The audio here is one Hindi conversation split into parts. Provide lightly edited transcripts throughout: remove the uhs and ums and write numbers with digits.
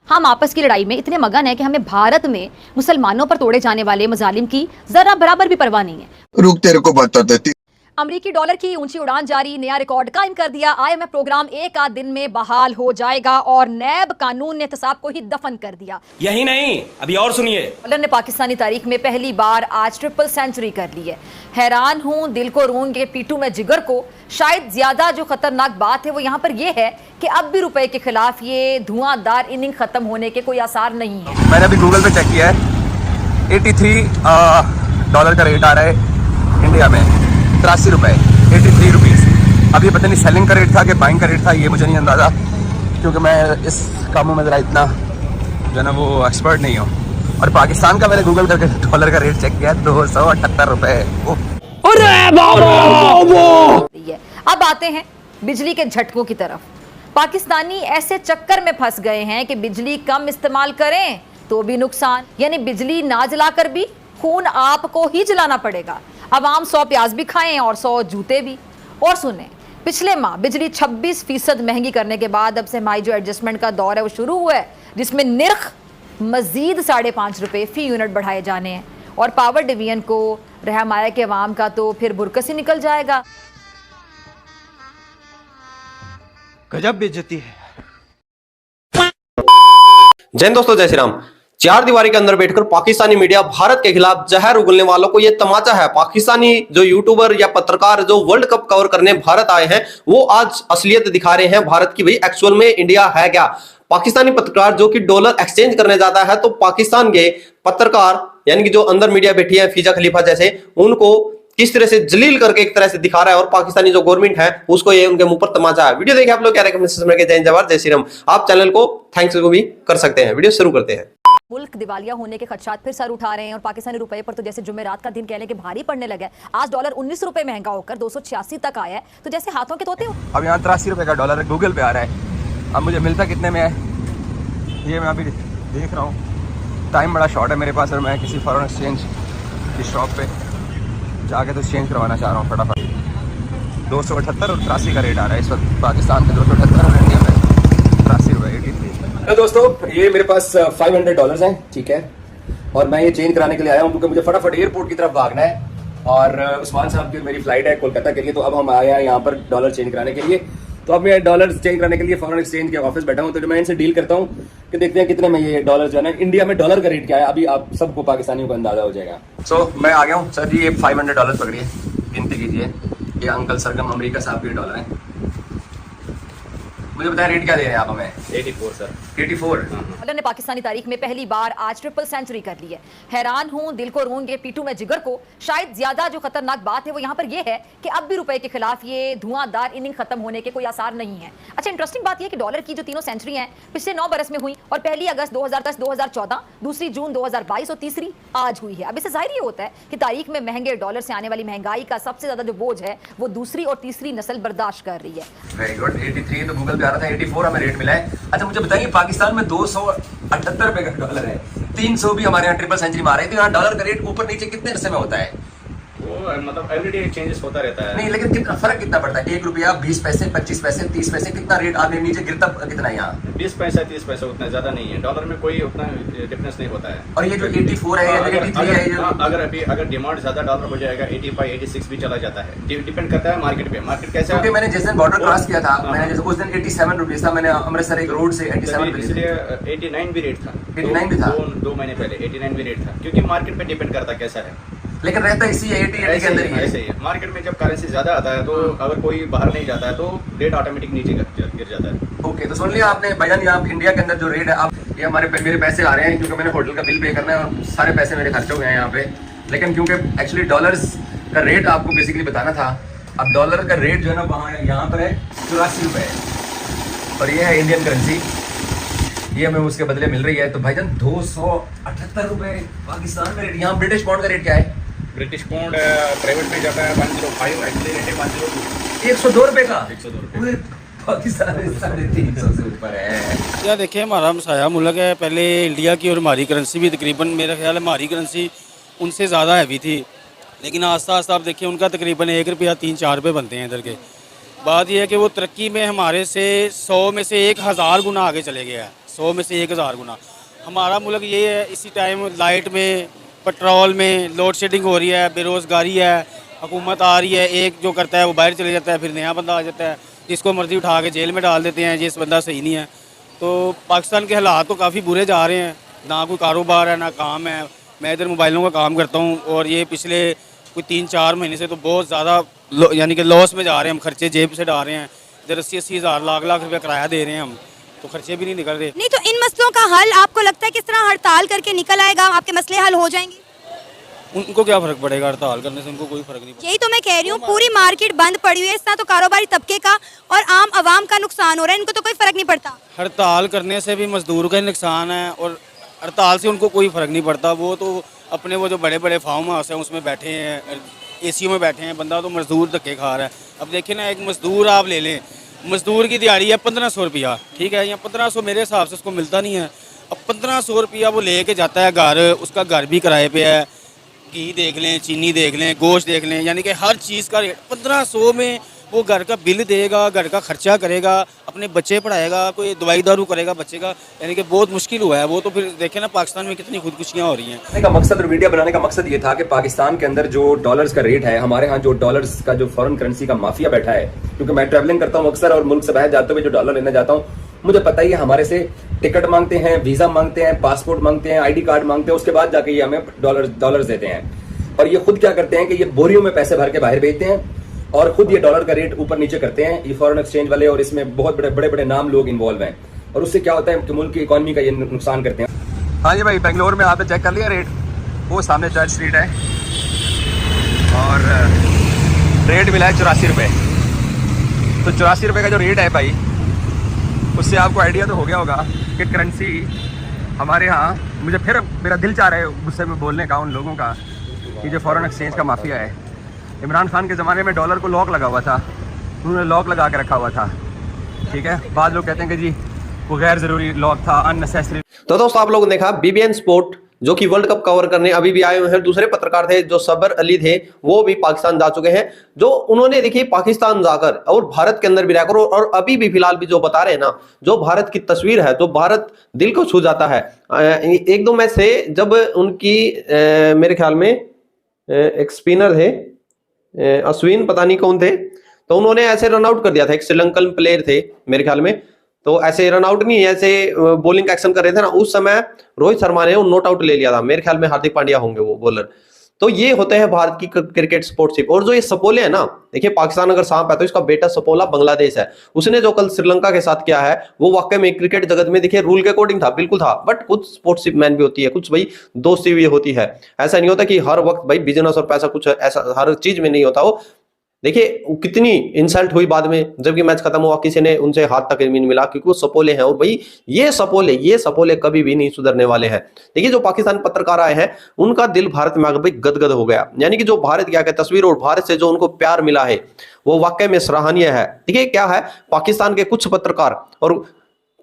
हम आपस की लड़ाई में इतने मगन हैं कि हमें भारत में मुसलमानों पर तोड़े जाने वाले मजालिम की जरा बराबर भी परवाह नहीं है। रुक तेरे को बताते थे। अमरीकी डॉलर की ऊंची उड़ान जारी, नया रिकॉर्ड कायम कर दिया। IMF प्रोग्राम एक आध दिन में बहाल हो जाएगा और नैब कानून ने एहतसाब को ही दफन कर दिया। यही नहीं, अभी और सुनिए। डॉलर ने पाकिस्तानी तारीख में पहली बार आज ट्रिपल सेंचुरी कर ली है। हैरान हूं, दिल को रूंगे पीटू में जिगर को। शायद ज्यादा जो खतरनाक बात है वो यहाँ पर ये है कि अब भी रुपए के खिलाफ ये धुआंधार इनिंग खत्म होने के कोई आसार नहीं है। मैंने अभी गूगल पे चेक किया है, 83 डॉलर का रेट आ रहा है इंडिया में, 83 रुपए, 83 रुपीज़। अभी पता नहीं सेलिंग का रेट था कि बाइंग का रेट था, ये मुझे नहीं अंदाज़ा, क्योंकि मैं इस कामों में ज़रा इतना जो है ना वो एक्सपर्ट नहीं हूँ। और पाकिस्तान का मैंने गूगल करके डॉलर का रेट चेक किया, 278 रुपए। अब आते हैं बिजली के झटकों की तरफ। पाकिस्तानी ऐसे चक्कर में फंस गए हैं कि बिजली कम इस्तेमाल करें तो भी नुकसान, यानी बिजली ना जलाकर भी खून आपको ही जलाना पड़ेगा। अब आम 100 प्याज भी खाएं और 100 जूते भी। और सुने, पिछले माह बिजली 26% महंगी करने के बाद अब से हमारी जो एडजस्टमेंट का दौर है वो शुरू हुआ है, जिसमें निर्ख मजीद 5.5 रुपए फी यूनिट बढ़ाए जाने हैं। और पावर डिवीजन को रहमाया के अवाम का तो फिर बुरकस ही निकल जाएगा। गजब बेइज्जती है। जय हिंद दोस्तों, जय श्री राम। चार दीवारी के अंदर बैठकर पाकिस्तानी मीडिया भारत के खिलाफ जहर उगलने वालों को यह तमाचा है। पाकिस्तानी जो यूट्यूबर या पत्रकार जो वर्ल्ड कप कवर करने भारत आए हैं वो आज असलियत दिखा रहे हैं भारत की, भाई एक्चुअल में इंडिया है क्या। पाकिस्तानी पत्रकार जो कि डॉलर एक्सचेंज करने जाता है तो पाकिस्तान के पत्रकार यानी कि जो अंदर मीडिया बैठी है फीजा खलीफा जैसे, उनको किस तरह से जलील करके एक तरह से दिखा रहा है। और पाकिस्तानी जो गवर्नमेंट है उसको ये उनके मुंह पर तमाचा है। वीडियो देखे आप लोग क्या जय जवाहर जय श्री राम। आप चैनल को थैंक्स को भी कर सकते हैं। वीडियो शुरू करते हैं। मुल्क दिवालिया होने के खदशात फिर सर उठा रहे हैं और पाकिस्तानी रुपए पर तो जैसे जुमेरात का दिन कहने के भारी पड़ने लगा है। आज डॉलर 19 रुपए महंगा होकर 286 तक आया है, तो जैसे हाथों के तोते हो। अब यहाँ 83 रुपए का डॉलर गूगल पे आ रहा है। अब मुझे मिलता कितने में है ये मैं अभी देख रहा हूँ। टाइम बड़ा शॉर्ट है मेरे पास और मैं किसी फॉरेन एक्सचेंज की शॉप पे जाके तो एक्सचेंज करवाना चाह रहा हूँ फटाफट। 278 और 83 का रेट आ रहा है इस वक्त पाकिस्तान के। 278 और इंडिया में 83 रुपये 83। तो दोस्तों ये मेरे पास $500 हैं, ठीक है, और मैं ये चेंज कराने के लिए आया हूँ क्योंकि मुझे फटाफट एयरपोर्ट की तरफ भागना है और उस्मान साहब की मेरी फ्लाइट है कोलकाता के लिए। तो अब हम आए हैं यहाँ पर डॉलर चेंज कराने के लिए। तो अब मैं डॉलर चेंज कराने के लिए फॉरेन एक्सचेंज के ऑफिस बैठा हूँ। तो मैं इनसे डील करता हूँ कि देखते हैं कितने में ये डॉलर जो है ना, इंडिया में डॉलर का रेट क्या है अभी आप सबको पाकिस्तानियों को अंदाजा हो जाएगा। सो मैं आ गया हूँ सर जी। ये $500 पकड़िए, गिनती कीजिए। ये अंकल सरगम अमेरिका साहब के डॉलर हैं। मुझे बताया रेट क्या दे रहे हैं आप हमें? 84 सर। 84। डॉलर ने पाकिस्तानी तारीख में पहली बार आज ट्रिपल सेंचुरी कर ली है। हैरान हूं, दिल को रूंगे पीटू में जिगर को। शायद ज्यादा जो खतरनाक बात है वो यहाँ पर ये है कि अब भी रुपए के खिलाफ ये धुआंधार इनिंग खत्म होने के कोई आसार नहीं है। अच्छा, इंटरेस्टिंग बात यह कि डॉलर की जो तीनों सेंचुरी हैं पिछले 9 बरस में हुई और पहली अगस्त 2010, 2014, दूसरी जून 2022 और तीसरी आज हुई है। अब इससे जाहिर ये होता है कि तारीख में महंगे डॉलर से आने वाली महंगाई का सबसे ज्यादा जो बोझ है वो दूसरी और तीसरी नस्ल बर्दाश्त कर रही है। Very good. 83 तो गूगल पे आ रहा था, 84 हमें रेट मिला है। अच्छा मुझे बताइए, पाकिस्तान में 278 रुपए का डॉलर है, 300 भी हमारे यहाँ ट्रिपल सेंचुरी मार रहे हैं। तो यहाँ डॉलर का रेट ऊपर नीचे कितने हिस्से में होता है? वो मतलब एवरीडे चेंजेस होता रहता है। नहीं, लेकिन कितना फर्क कितना पड़ता है? 1 रुपया, 20 पैसे, 25 पैसे, 30 पैसे, कितना रेट आगे नीचे गिरता कितना है यहाँ? 20 पैसा 30 पैसा उतना ज्यादा नहीं है। डॉलर में कोई उतना डिफरेंस नहीं होता है। और ये जो 84 है या 83 है, अगर डिमांड ज्यादा डॉलर हो जाएगा 85, 86 भी चला जाता है। डिपेंड करता है मार्केट पे, मार्केट कैसा। क्योंकि मैंने जिस दिन बॉर्डर क्रॉस किया था, मैंने जैसे उस दिन 87 रुपीज था, मैंने अमृतसर एक रोड से 87 रुपीज, इसलिए 89 भी रेट था। 89 भी था 2 महीने पहले 89 भी रेट था, क्योंकि मार्केट पे डिपेंड करता है कैसा है। लेकिन रहता इसी 80 के अंदर ही है। ऐसे ही है। मार्केट में जब करेंसी ज्यादा आता है तो अगर कोई बाहर नहीं जाता है तो रेट ऑटोमेटिक नीचे गिर जाता है। ओके, तो सुन लिया आपने भाईजान, ये आप इंडिया के अंदर जो रेट है, आप ये मेरे पैसे आ रहे हैं क्योंकि मैंने होटल का बिल पे करना है और सारे पैसे मेरे खर्च हो गए हैं यहाँ पे। लेकिन क्योंकि एक्चुअली डॉलर्स का रेट आपको बेसिकली बताना था। अब डॉलर का रेट जो है ना वहाँ यहाँ पर है 84 रुपये और ये है इंडियन करेंसी, ये हमें उसके बदले मिल रही है। तो भाईजान 278 रुपये पाकिस्तान का रेट। यहाँ ब्रिटिश पाउंड का रेट क्या है? ब्रिटिश पाउंड प्राइवेट में जाता है 105, एक्चुअली रेट है 102। 102 रुपये का? 102 रुपये। पाकिस्तान 350 से ऊपर है। क्या देखिए, हमारा मसाया मुल्क है। पहले इंडिया की और हमारी करेंसी भी तकरीबन, मेरा ख्याल है हमारी करेंसी उनसे ज़्यादा हैवी थी, लेकिन आस्ता आस्ता आप देखिए उनका तकरीबन 1 रुपया 3-4 रुपये बनते हैं इधर के। बात यह है कि वो तरक्की में हमारे से 100 में से 1000 गुना आगे चले गया है। 100 में से 1000 गुना। हमारा मुल्क ये है, इसी टाइम लाइट में, पेट्रोल में लोड शेडिंग हो रही है, बेरोज़गारी है, हुकूमत आ रही है, एक जो करता है वो बाहर चले जाता है, फिर नया बंदा आ जाता है, जिसको मर्ज़ी उठा के जेल में डाल देते हैं, जिस बंदा सही नहीं है। तो पाकिस्तान के हालात तो काफ़ी बुरे जा रहे हैं, ना कोई कारोबार है ना काम है। मैं इधर मोबाइलों का काम करता हूँ और ये पिछले कोई 3-4 महीने से तो बहुत ज़्यादा यानी कि लॉस में जा रहे हैं हम, खर्चे जेब से डाल रहे हैं। इधर 80-80 हज़ार लाख रुपये किराया दे रहे हैं हम, तो खर्चे भी नहीं निकल रहे। नहीं तो इन मसलों का हल आपको लगता है किस तरह हड़ताल करके निकल आएगा, आपके मसले हल हो जाएंगे? उनको क्या फ़र्क पड़ेगा, हड़ताल करने से उनको कोई फ़र्क नहीं पड़ेगा। यही तो मैं कह रही हूँ, पूरी मार्केट बंद पड़ी हुई है, इस तरह तो कारोबारी तबके का और आम आवाम का नुकसान हो रहा है, इनको तो कोई फर्क नहीं पड़ता। हड़ताल करने से भी मजदूर का ही नुकसान है और हड़ताल से उनको कोई फ़र्क नहीं पड़ता। वो तो अपने वो जो बड़े बड़े फार्म हाउस हैं उसमें बैठे हैं, एसीओ में बैठे हैं, बंदा तो मजदूर धक्के खा रहा है। अब देखिए ना, एक मजदूर आप ले लें, मजदूर की दिहाड़ी है 1500 रुपया, ठीक है, या 1500 मेरे हिसाब से उसको मिलता नहीं है। अब 1500 रुपया वो लेके जाता है घर, उसका घर भी किराए पे है, घी देख लें, चीनी देख लें, गोश्त देख लें, यानी कि हर चीज़ का रेट 1500 में वो घर का बिल देगा, घर का खर्चा करेगा, अपने बच्चे पढ़ाएगा, कोई दवाई दारू करेगा बच्चे का, यानी कि बहुत मुश्किल हुआ है। वो तो फिर देखें ना पाकिस्तान में कितनी खुदकुशियाँ हो रही हैं। बनाने का मकसद और वीडियो बनाने का मकसद ये था कि पाकिस्तान के अंदर जो डॉलर्स का रेट है, हमारे यहाँ जो डॉलर्स का जो फॉरेन करेंसी का माफिया बैठा है, क्योंकि मैं ट्रैवलिंग करता हूँ अक्सर और मुल्क से बाहर जाते हुए जो डॉलर लेने जाता हूँ, मुझे पता ही है हमारे से टिकट मांगते हैं, वीजा मांगते हैं, पासपोर्ट मांगते हैं, ID कार्ड मांगते हैं, उसके बाद जाके ये हमें डॉलर्स देते हैं। और ये खुद क्या करते हैं कि ये बोरियों में पैसे भर के बाहर भेजते हैं और खुद ये डॉलर का रेट ऊपर नीचे करते हैं, ये फॉरेन एक्सचेंज वाले, और इसमें बहुत बड़े बड़े नाम लोग इन्वॉल्व हैं। और उससे क्या होता है कि मुल्क की इकोनॉमी का ये नुकसान करते हैं। हाँ जी भाई, बेंगलोर में आपने चेक कर लिया रेट, वो सामने चर्च स्ट्रीट है और रेट मिला है 84 रुपये। तो 84 रुपये का जो रेट है भाई, उससे आपको आइडिया तो हो गया होगा कि करेंसी हमारे यहाँ, मुझे फिर मेरा दिल चाह रहा है गुस्से में बोलने का उन लोगों का कि जो फॉरेन एक्सचेंज का माफिया है। इमरान खान के ज़माने में डॉलर को लॉक लगा हुआ था, उन्होंने लॉक लगा के रखा हुआ था, ठीक है। बाद लोग कहते हैं कि जी वो गैर ज़रूरी लॉक था, अननेसेसरी। तो दोस्तों आप लोगों ने देखा BBN स्पोर्ट जो कि वर्ल्ड कप कवर करने अभी भी आए हुए हैं। दूसरे पत्रकार थे जो सबर अली थे, वो भी पाकिस्तान जा चुके हैं। जो उन्होंने देखिए पाकिस्तान जाकर और भारत के अंदर भी रहकर और अभी भी फिलहाल भी जो बता रहे हैं ना, जो भारत की तस्वीर है, जो भारत दिल को छू जाता है। 1-2 मैच से जब उनकी मेरे ख्याल में एक स्पिनर थे, अश्विन पता नहीं कौन थे, तो उन्होंने ऐसे रन आउट कर दिया था। एक श्रीलंकन प्लेयर थे मेरे ख्याल में, तो ऐसे रन आउट नहीं, ऐसे बॉलिंग एक्शन कर रहे थे ना, उस समय रोहित शर्मा ने नॉट आउट ले लिया था। मेरे ख्याल में हार्दिक पांड्या होंगे वो बॉलर। तो ये होते हैं भारत की क्रिकेट स्पोर्ट्सशिप। और जो ये सपोले है ना, देखिए पाकिस्तान अगर सांप है तो इसका बेटा सपोला बांग्लादेश है। उसने जो कल श्रीलंका के साथ किया है वो वाकई में क्रिकेट जगत में देखिए रूल के अकॉर्डिंग था, बिल्कुल था। बट कुछ स्पोर्ट्सशिप मैन भी होती है, कुछ भाई दोस्ती भी होती है। ऐसा नहीं होता कि हर वक्त भाई बिजनेस और पैसा, कुछ ऐसा हर चीज में नहीं होता हो। देखिए कितनी इंसल्ट हुई बाद में, जबकि मैच खत्म हुआ किसी ने उनसे हाथ तक नहीं मिला, क्योंकि वो सपोले हैं। और भाई ये सपोले कभी भी नहीं सुधरने वाले हैं। देखिए जो पाकिस्तान पत्रकार आए हैं, उनका दिल भारत में आकर भाई गदगद हो गया। यानी कि जो भारत की तस्वीर और भारत से जो उनको प्यार मिला है वो वाकई में सराहनीय है। देखिए क्या है, पाकिस्तान के कुछ पत्रकार और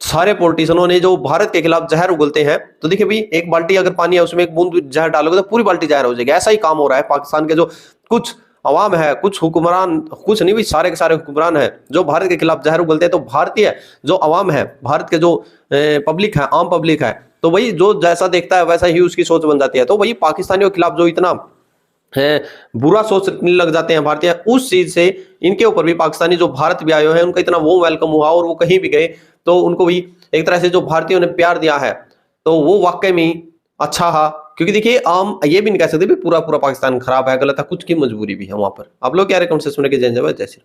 सारे पॉलिटिशियनों ने जो भारत के खिलाफ जहर उगलते हैं, तो देखिए भाई एक बाल्टी अगर पानी है उसमें एक बूंद जहर डालोगे तो पूरी बाल्टी जहर हो जाएगी। ऐसा ही काम हो रहा है पाकिस्तान के जो कुछ अवाम है, कुछ हुक्मरान, कुछ नहीं भी सारे के सारे हुक्मरान हैं जो भारत के खिलाफ जहर उगलते हैं। तो भारतीय जो अवाम है, भारत के जो पब्लिक है, आम पब्लिक है, तो वही जो जैसा देखता है वैसा ही उसकी सोच बन जाती है। तो वही पाकिस्तानियों के खिलाफ जो इतना बुरा सोचने लग जाते हैं भारतीय, उस चीज से इनके ऊपर भी पाकिस्तानी जो भारत भी आए हुए हैं उनका इतना वो वेलकम हुआ। और वो कहीं भी गए तो उनको भी एक तरह से जो भारतीयों ने प्यार दिया है, तो वो वाकई में अच्छा है। क्योंकि देखिए आम ये भी नहीं कह सकते भी पूरा पाकिस्तान खराब है, गलत है, कुछ की मजबूरी भी है वहां पर। आप लोग क्या रेकमेंड से सुने के जय जय।